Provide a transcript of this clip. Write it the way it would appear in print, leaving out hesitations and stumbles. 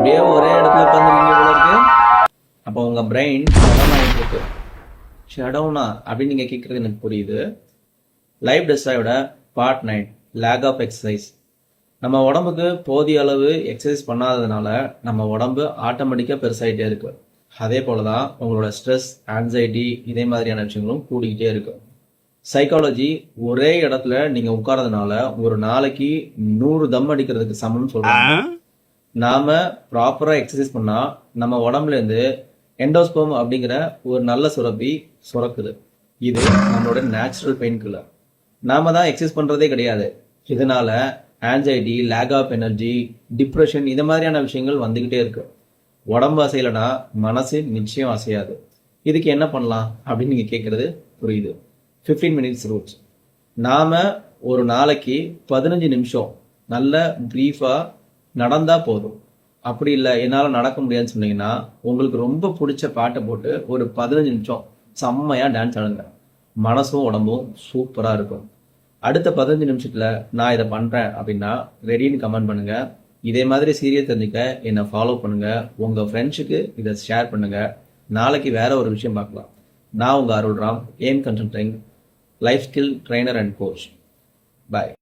அப்படியே ஒரே இடத்துல உட்காந்துருக்கீங்க போல இருக்கு. அப்போ உங்க பிரெயின் ஷட் ஆகிட்டு இருக்கு. ஷட் டவுனா அப்படின்னு நீங்க கேட்கறது எனக்கு புரியுது. லைஃப் டெஸ்டாயோட பார்ட் 9 லேக் ஆஃப் எக்ஸசைஸ். நம்ம உடம்புக்கு போதிய அளவு எக்ஸசைஸ் பண்ணாததுனால நம்ம உடம்பு ஆட்டோமேட்டிக்காக பெருசாகிட்டே இருக்கு. அதே போல தான் உங்களோட ஸ்ட்ரெஸ், ஆன்சைட்டி இதே மாதிரியான விஷயங்களும் கூடிக்கிட்டே இருக்கு. சைக்காலஜி ஒரே இடத்துல நீங்க உட்கார்றதுனால ஒரு நாளைக்கு 100 தம் அடிக்கிறதுக்கு சமம்னு சொல்றாங்க. நாம ப்ராப்பரா எக்ஸசைஸ் பண்ணா நம்ம உடம்புல இருந்து எண்டோஸ்போம் அப்படிங்கிற ஒரு நல்ல சுரப்பி சுரக்குது. இது நம்மளோட நேச்சுரல் பெயின் கில்லர். நாம தான் எக்ஸசைஸ் பண்றதே கிடையாது. இதனால anxiety, lack of energy, depression இந்த மாதிரியான விஷயங்கள் வந்துகிட்டே இருக்கு. உடம்பு அசையலைன்னா மனசு நிச்சயம் அசையாது. இதுக்கு என்ன பண்ணலாம் அப்படின்னு நீங்க கேட்கறது புரியுது. 15 மினிட்ஸ் ரூல்ஸ். நாம ஒரு நாளைக்கு 15 நிமிஷம் நல்ல பிரீஃபா நடந்தா போதும். அப்படி இல்லை என்னால் நடக்க முடியாதுன்னு சொன்னீங்கன்னா உங்களுக்கு ரொம்ப பிடிச்ச பாட்டை போட்டு ஒரு 15 நிமிஷம் செம்மையா டான்ஸ் ஆடுங்க. மனசும் உடம்பும் சூப்பராக இருக்கும். அடுத்த 15 நிமிஷத்துல நான் இதை பண்றேன் அப்படின்னா ரெடின்னு கமெண்ட் பண்ணுங்க. இதே மாதிரி சீரியஸ் தெரிஞ்சுக்க என்னை ஃபாலோ பண்ணுங்க. உங்க ஃப்ரெண்ட்ஸுக்கு இதை ஷேர் பண்ணுங்க. நாளைக்கு வேற ஒரு விஷயம் பார்க்கலாம். நான் உங்க Arulram, am consulting life skill trainer and coach. Bye.